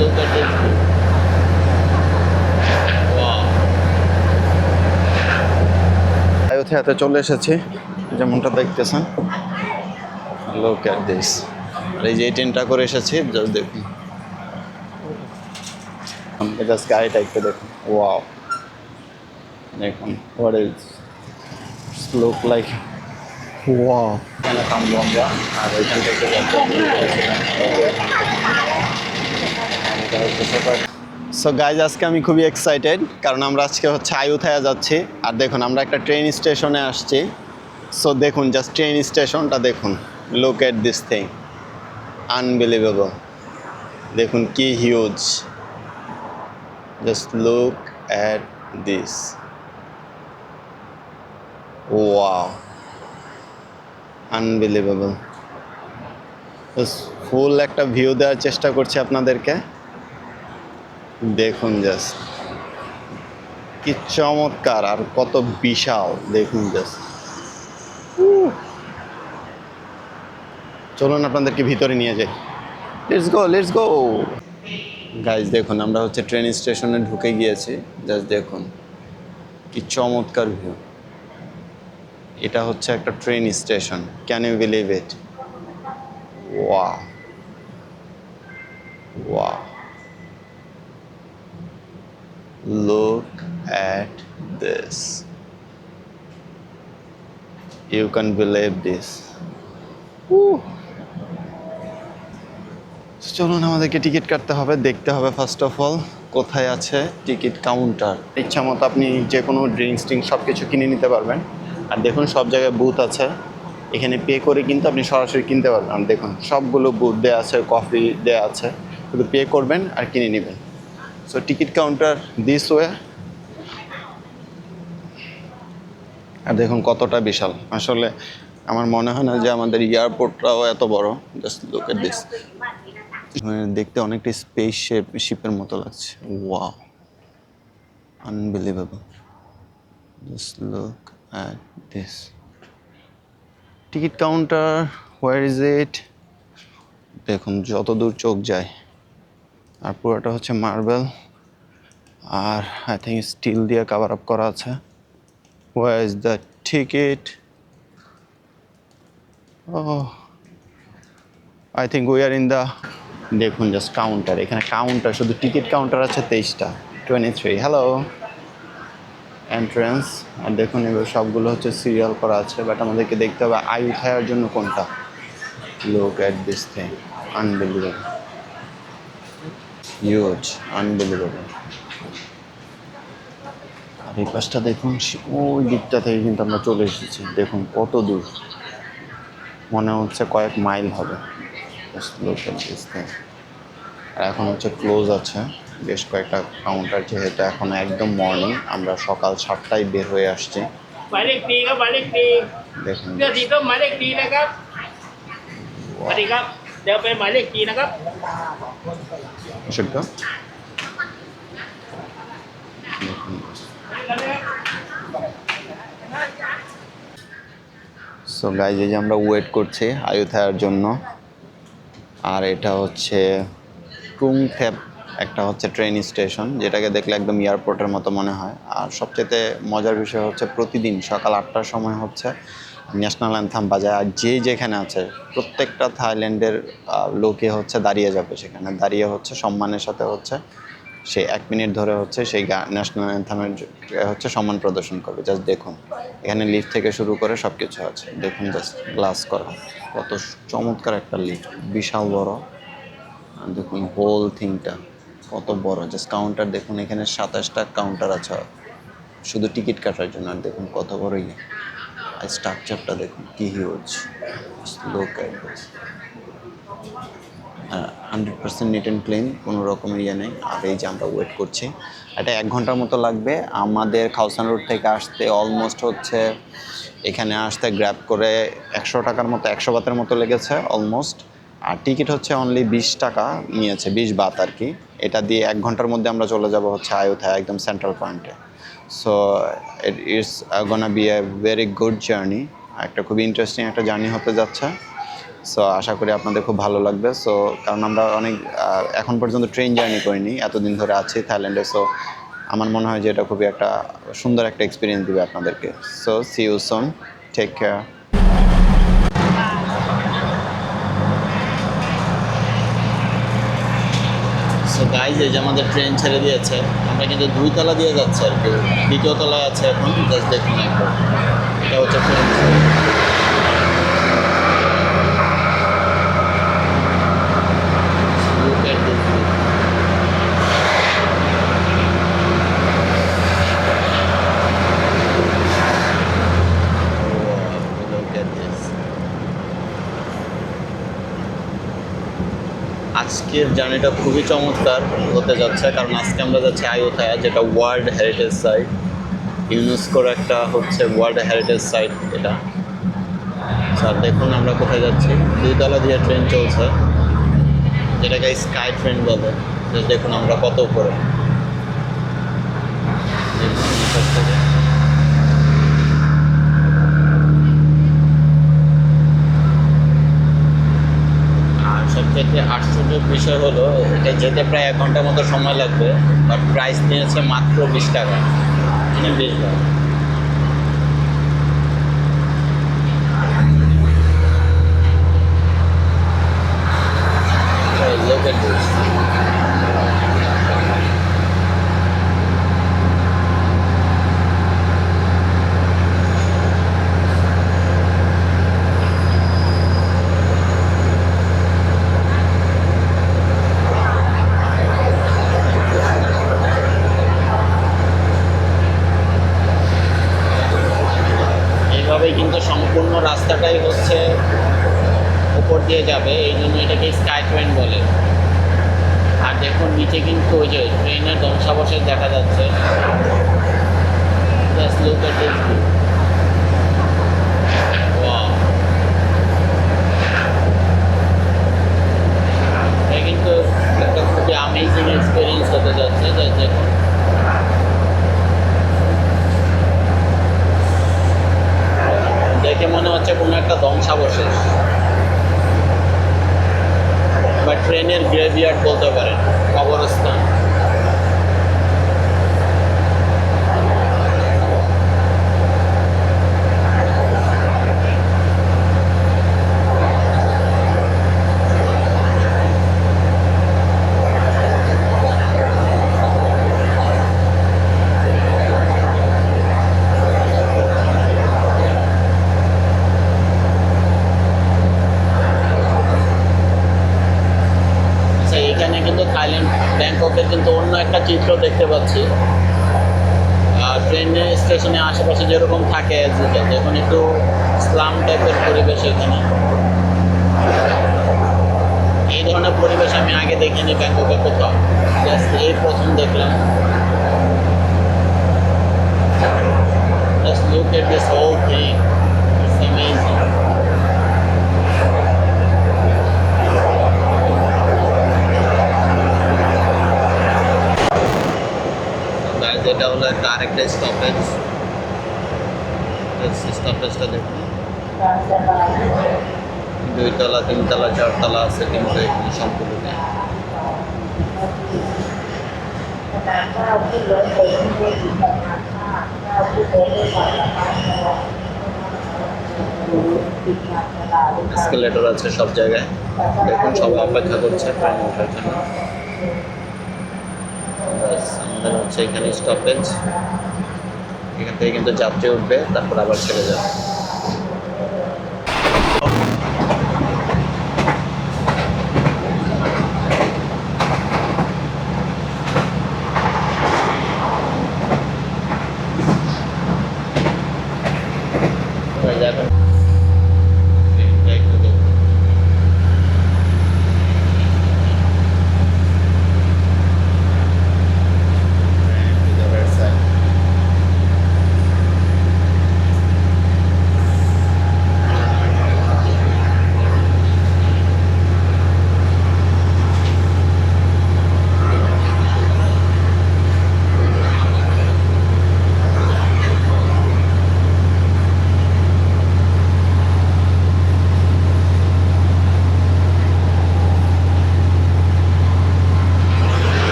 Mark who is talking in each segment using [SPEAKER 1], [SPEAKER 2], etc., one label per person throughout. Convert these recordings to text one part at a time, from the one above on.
[SPEAKER 1] look at this view. Wow.
[SPEAKER 2] আয়োধ্যাতে চলে এসেছি, যেমনটা দেখতেছেন। Look at this. এই যে ট্রেনটা করে এসেছি, জাস্ট দেখুন, জাস্ট গাড়িটা একটু দেখুন। ওয়াও, দেখুন what is look like. Wow, এখানে থামবো আমরা, আর ওইখান থেকে সো গাইজ, আজকে আমি খুবই এক্সাইটেড, কারণ আমরা আজকে হচ্ছে আয়ুথায়া যাচ্ছি। আর দেখুন, আমরা একটা ট্রেন স্টেশনে আসছি। সো দেখুন, জাস্ট ট্রেন স্টেশনটা দেখুন। Look at this thing, unbelievable. দেখুন কি huge, just look at this. Wow, unbelievable. Full একটা ভিউ দেওয়ার চেষ্টা করছি আপনাদেরকে। দেখুন জাস্ট কি চমৎকার, আর কত বিশাল দেখুন জাস্ট। চলুন আপনাদেরকে ভিতরে নিয়ে যাই। Let's go, let's go. Guys দেখুন, আমরা হচ্ছে ট্রেন স্টেশনে ঢুকে গিয়েছি। জাস্ট দেখুন কি চমৎকার ভিউ। এটা হচ্ছে একটা train station. Can you believe it? Wow, wow, look at this. You can believe this. চলুন, আমাদেরকে টিকিট কাটতে হবে, দেখতে হবে ফার্স্ট অফ অল কোথায় আছে টিকিট কাউন্টার। ইচ্ছা মতো আপনি যে কোনো ড্রিঙ্কস টিঙ্কস সব কিছু কিনে নিতে পারবেন। আর দেখুন, সব জায়গায় বুথ আছে, এখানে পে করে কিন্তু আপনি সরাসরি কিনতে পারবেন। আর দেখুন, সবগুলো বুথ দেওয়া আছে, কফি দেওয়া আছে, শুধু পে করবেন আর কিনে নেবেন। So ticket counter this way. আর দেখুন কতটা বিশাল। আসলে আমার মনে হয় না যে আমাদের এয়ারপোর্টটাও এত বড়। Just look at this. দেখতে অনেকটা স্পেস শিপের মতো লাগছে। Wow, unbelievable. Just look at this. Ticket counter, where is it? দেখুন যত দূর চোখ যায়। আর পুরোটা হচ্ছে মার্বেল, আর আই থিঙ্ক স্টিল দিয়ে কভার আপ করা আছে। Where is the ticket? I think we are in the. দেখুন জাস্ট কাউন্টার, এখানে কাউন্টার, শুধু টিকিট কাউন্টার আছে 23টা, 23। Hello, entrance. আর দেখুন এগুলো সবগুলো হচ্ছে সিরিয়াল করা আছে, বাট আমাদেরকে দেখতে হবে আয়ুথায়ার জন্য কোনটা। Look at this thing, unbelievable, huge, unbelievable. আর এই পাশটা দেখুন, ওই দিকটা থেকে কিন্তু আমরা চলে এসেছি। দেখুন কত দূর, মনে হচ্ছে কয়েক মাইল হবে। Look at this thing. আর এখন হচ্ছে ক্লোজ আছে বেশ কয়েকটা কাউন্টার, যেহেতু এখন একদম মর্নিং, আমরা সকাল 7টায় বের হয়ে আসছি।
[SPEAKER 1] หมายเลขดีครับหมายเลขดี
[SPEAKER 2] দেখুন
[SPEAKER 1] เสื้อสีส้มหมายเลขดีนะครับสวัสดีครับเดี๋ยวเป็นหมายเลขดีนะครับ
[SPEAKER 2] শুড গো। সো গাইজ, এই যে আমরা ওয়েট করছি আয়ুথায়ার জন্য। আর এটা হচ্ছে টুংথেপ, একটা হচ্ছে ট্রেন স্টেশন, যেটাকে দেখলে একদম এয়ারপোর্টের মতো মনে হয়। আর সবচেয়ে মজার বিষয় হচ্ছে প্রতিদিন সকাল 8টার সময় হচ্ছে ন্যাশনাল অ্যান্থাম বাজায়। আর যে যেখানে আছে প্রত্যেকটা থাইল্যান্ডের লোকে হচ্ছে দাঁড়িয়ে যাবে, সেখানে দাঁড়িয়ে হচ্ছে সম্মানের সাথে হচ্ছে সে 1 মিনিট ধরে হচ্ছে সেই ন্যাশনাল অ্যান্থামের হচ্ছে সম্মান প্রদর্শন করবে। জাস্ট দেখুন, এখানে লিফট থেকে শুরু করে সব কিছু আছে। দেখুন জাস্ট গ্লাস করা, কত চমৎকার একটা লিফট, বিশাল বড়। আর দেখুন হোল থিংটা কত বড়। জাস্ট কাউন্টার দেখুন, এখানে 27টা কাউন্টার আছে শুধু টিকিট কাটার জন্য। আর দেখুন কত বড় ইয়ে, আর স্ট্রাকচারটা দেখুন কি হিউজ। লোক 100% নিট অ্যান্ড ক্লিন, কোনো রকমের ইয়ে নেই। আর এই যে আমরা ওয়েট করছি, এটা 1 ঘন্টার মতো লাগবে আমাদের খাওসান রোড থেকে আসতে। অলমোস্ট হচ্ছে এখানে আসতে গ্র্যাব করে 100 টাকার মতো, 100 বাতের মতো লেগেছে অলমোস্ট। আর টিকিট হচ্ছে অনলি 20 টাকা নিয়েছে, 20 বাত আর কি। এটা দিয়ে 1 ঘন্টার মধ্যে আমরা চলে যাব হচ্ছে আয়ুথায়া, একদম সেন্ট্রাল পয়েন্টে। So it it's gonna B a very good journey, একটা খুবই ইন্টারেস্টিং একটা জার্নি হতে যাচ্ছে। সো আশা করি আপনাদের খুব ভালো লাগবে। সো কারণ আমরা অনেক এখন পর্যন্ত ট্রেন জার্নি করিনি, এতদিন ধরে আছি থাইল্যান্ডে। সো আমার মনে হয় যে এটা খুবই একটা সুন্দর একটা এক্সপিরিয়েন্স দিবে আপনাদেরকে। So see you soon, take care. So guys, এই যে আমাদের ট্রেন ছেড়ে দিয়েছে, আমরা কিন্তু 2 তলা দিয়ে যাচ্ছি আর কি, 2য় তলায় আছে এখন। জাস্ট দেখুন একবার, এটা হচ্ছে ট্রেন। আজকের জার্নিটা খুবই চমৎকার হতে যাচ্ছে, কারণ আজকে আমরা যাচ্ছি আয়ুথায়া, যেটা ওয়ার্ল্ড হেরিটেজ সাইট, ইউনেস্কোর একটা হচ্ছে ওয়ার্ল্ড হেরিটেজ সাইট এটা। স্যার দেখুন আমরা কোথায় যাচ্ছি, 2 তলা দিয়ে ট্রেন চলছে, যেটাকে স্কাই ট্রেন বলে। দেখুন আমরা কত উপরে, সবথেকে আশ্চর্যের বিষয় হলো এটা যেতে প্রায় 1 ঘন্টার মতো সময় লাগবে, বাট প্রাইস নিয়েছে মাত্র 20 টাকা, মানে 20 টাকা। Look at this. এইভাবেই কিন্তু সম্পূর্ণ রাস্তাটাই হচ্ছে উপর দিয়ে যাবে, এই জন্য এটাকে স্কাই ট্রেন বলে। আর দেখুন নিচে কিন্তু ওই যে ট্রেনের ধ্বংসাবশেষ দেখা যাচ্ছে। Just look at this view. Wow. এটা কিন্তু একটা খুবই অ্যামেজিং এক্সপিরিয়েন্স হতে যাচ্ছে। যে দেখুন দেখে মনে হচ্ছে কোনো একটা ধ্বংসাবশেষ বা ট্রেনের গ্রেভিয়ার্ড বলতে পারেন, কবরস্থান। এখানে কিন্তু থাইল্যান্ড ব্যাংককের কিন্তু অন্য একটা চিত্র দেখতে পাচ্ছি। ট্রেন স্টেশনে আশেপাশে যেরকম থাকে দেখুন একটু স্লাম টাইপের পরিবেশ এখানে। এই ধরনের পরিবেশ আমি আগে দেখিনি ব্যাংককে কোথাও, জাস্ট এই প্রথম দেখলাম। Just look at this whole thing, it's amazing. এটা হলো একটা আরেকটা স্টপেজ, স্টপেজটা দেখুন 2 তলা 3 তলা 4 তলা আছে, কিন্তু এখানে সম্পূর্ণ নেই। এসকেলেটর আছে সব জায়গায়, দেখুন সবাই অপেক্ষা করছে ট্রেন ওঠার জন্য। আমাদের হচ্ছে এখানে স্টপেজ, এখান থেকে কিন্তু যাত্রী উঠবে, তারপর আবার ছেড়ে যাবে।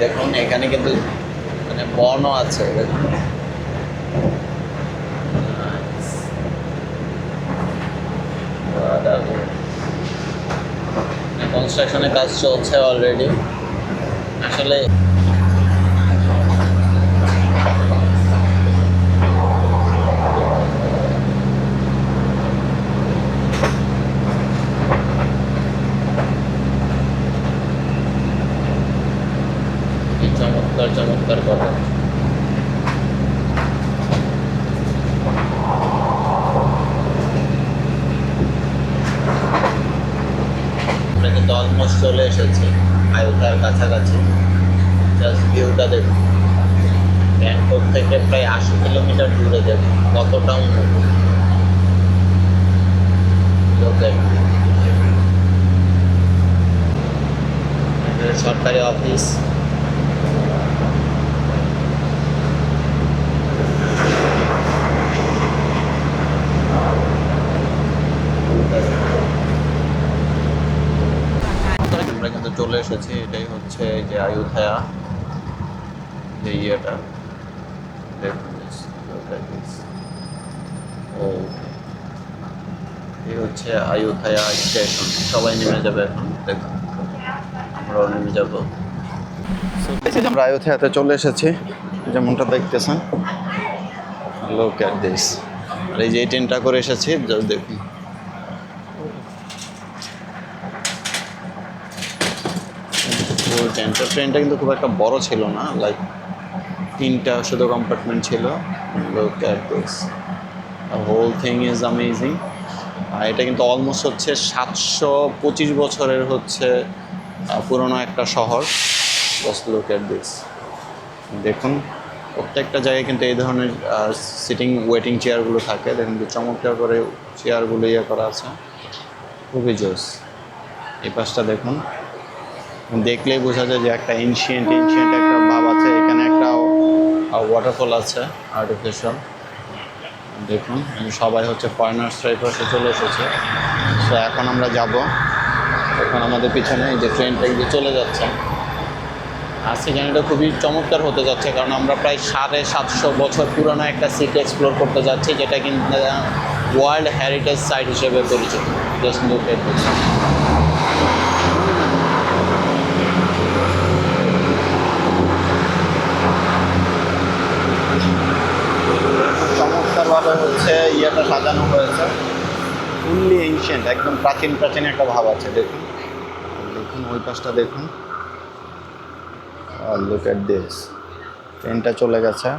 [SPEAKER 2] দেখুন এখানে কিন্তু মানে বনও আছে দেখুন। কনস্ট্রাকশনের কাজ চলছে অলরেডি। আসলে চমৎকার চমৎকার কথা। আমরা কিন্তু অলমোস্ট চলে এসেছি আয়োধ্যার কাছাকাছি। জাস্ট ভিউটা দেখুন, ব্যাংকক থেকে প্রায় 80 কিলোমিটার দূরে দেখুন কতটা উন্নত। সরকারি অফিস, আমরা কিন্তু চলে এসেছি। এটাই হচ্ছে এই যে আয়োধ্যা, যে ইয়েটা দেখুন। ও এই হচ্ছে আয়োধ্যা স্টেশন। সবাই নেমে যাবে এখন, দেখুন আমরাও নেমে যাবো। আমরা আয়োধ্যাতে চলে এসেছি, যেমনটা দেখতেছেন। Look at this. আর এই যে এই ট্রেনটা করে এসেছি, জাস্ট দেখুন। ট্রেনটা কিন্তু খুব একটা বড় ছিল না, লাইক 3টা শুধু কম্পার্টমেন্ট ছিল। Look at this, the whole thing is amazing. আর এটা কিন্তু অলমোস্ট হচ্ছে 725 বছরের হচ্ছে পুরনো একটা শহর। জাস্ট লুক এট দিস, দেখুন প্রত্যেকটা জায়গায় কিন্তু এই ধরনের সিটিং ওয়েটিং চেয়ারগুলো থাকে। দেখুন যে চমৎকার করে চেয়ারগুলো ইয়ে করা আছে, খুবই জোস। এই পাশটা দেখুন, দেখলেই বোঝা যায় যে একটা এনশিয়েন্ট একটা ভাব আছে। এখানে একটা ওয়াটারফল আছে আর্টিফিশিয়াল। দেখুন সবাই হচ্ছে ফরেনার্সরা এই পাশে চলে এসেছে। তো এখন আমরা যাব, এখন আমাদের পিছনে এই যে ট্রেনটা গিয়ে চলে যাচ্ছে। আজকে জার্নিটা খুবই চমৎকার হতে যাচ্ছে, কারণ আমরা প্রায় 750 বছর পুরনো একটা সিটি এক্সপ্লোর করতে যাচ্ছি, যেটা কিন্তু ওয়ার্ল্ড হেরিটেজ সাইট হিসেবে পরিচিত। Just look at this. চমৎকারভাবে হচ্ছে ইয়েটা সাজানো হয়েছে, ফুললি এনশিয়েন্ট, একদম প্রাচীন প্রাচীন একটা ভাব আছে। দেখুন দেখুন ওই পাশটা দেখুন। লুক এট দিস, ট্রেনটা চলে গেছে।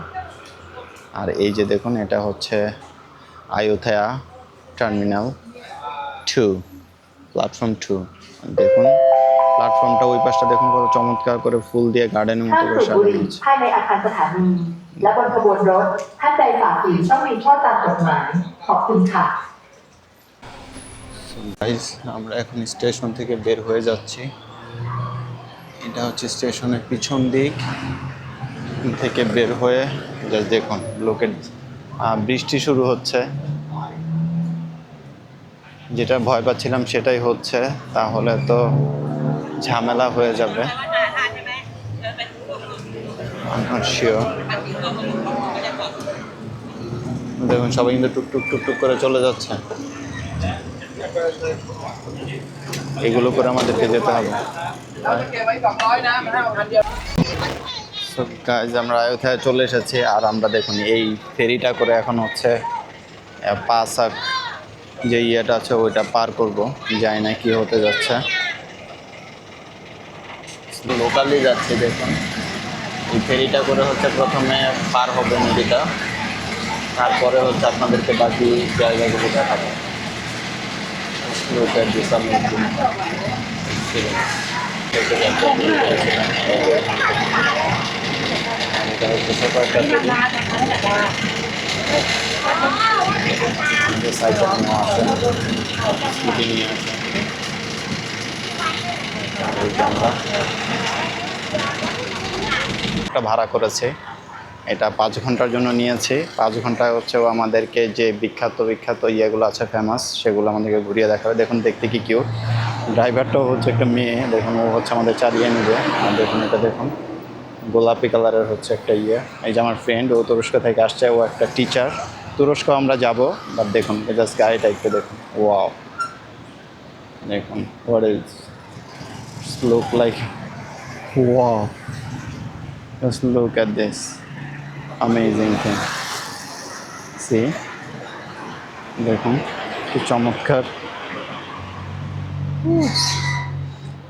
[SPEAKER 2] আর এই যে দেখুন, এটা হচ্ছে আয়োধ্যা টার্মিনাল 2, প্ল্যাটফর্ম 2। দেখুন প্ল্যাটফর্মটা ওই পাশটা দেখুন, কত চমৎকার করে ফুল দিয়ে গার্ডেনের মতো করে সাজানো হয়েছে।
[SPEAKER 3] ภายในอาคารสถานีและบนขบวนรถท่านใดฝ่าฝืนต้องมีโทษตามกฎหมายขอบคุณค่ะ
[SPEAKER 2] গাইস, আমরা এখন স্টেশন থেকে বের হয়ে যাচ্ছি। এটা হচ্ছে স্টেশনের পিছন দিক থেকে বের হয়ে জাস্ট দেখুন লোকের বৃষ্টি শুরু হচ্ছে। যেটা ভয় পাচ্ছিলাম সেটাই হচ্ছে, তাহলে তো ঝামেলা হয়ে যাবে। I'm not sure। দেখুন সবাই কিন্তু টুকটুক টুকটুক করে চলে যাচ্ছে। এগুলো করে আমাদেরকে যেতে হবে। সো গাইজ, আমরা আয়োধ্যায় চলে এসেছি। আর আমরা দেখুন এই ফেরিটা করে এখন হচ্ছে পাসাক যে ইয়েটা আছে ওইটা পার করব। জানি না কি হতে যাচ্ছে, লোকালি যাচ্ছে। দেখুন এই ফেরিটা করে হচ্ছে প্রথমে পার হবে নদীটা, তারপরে হচ্ছে আপনাদেরকে বাকি জায়গাগুলো দেখাবো। একটা ভাড়া করেছে, এটা 5 ঘন্টার জন্য নিয়েছি। 5 ঘন্টায় হচ্ছে ও আমাদেরকে যে বিখ্যাত বিখ্যাত ইয়েগুলো আছে ফেমাস, সেগুলো আমাদেরকে ঘুরিয়ে দেখাবে। দেখুন দেখতে কি কিউট। ড্রাইভারটাও হচ্ছে একটা মেয়ে, দেখুন ও হচ্ছে আমাদের চালিয়ে নেবে। আর দেখুন এটা দেখুন গোলাপি কালারের হচ্ছে একটা ইয়ে। এই যে আমার ফ্রেন্ড, ও তুরস্ক থেকে আসছে, ও একটা টিচার। তুরস্ক আমরা যাব, বাট দেখুন জাস্ট গাড়িটা একটু দেখুন। ওয়াও, দেখুন, what is look like, wow, just look at this amazing thing. See, দেখুন কি চমৎকার।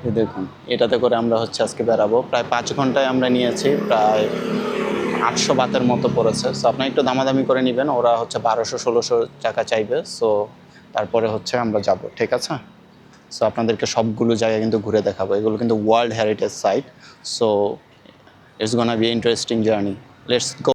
[SPEAKER 2] এই দেখুন, এটাতে করে আমরা হচ্ছে আজকে বেরাবো। প্রায় 5 ঘন্টায় আমরা নিয়েছি, প্রায় 800 বাতের মতো পড়েছে। সো আপনি একটু দামাদামি করে নেবেন, ওরা হচ্ছে 1200-1600 টাকা চাইবে। সো তারপরে হচ্ছে আমরা যাব, ঠিক আছে? সো আপনাদেরকে সবগুলো জায়গা কিন্তু ঘুরে দেখাবো। এগুলো কিন্তু world heritage site. So it's gonna be interesting journey. Let's go.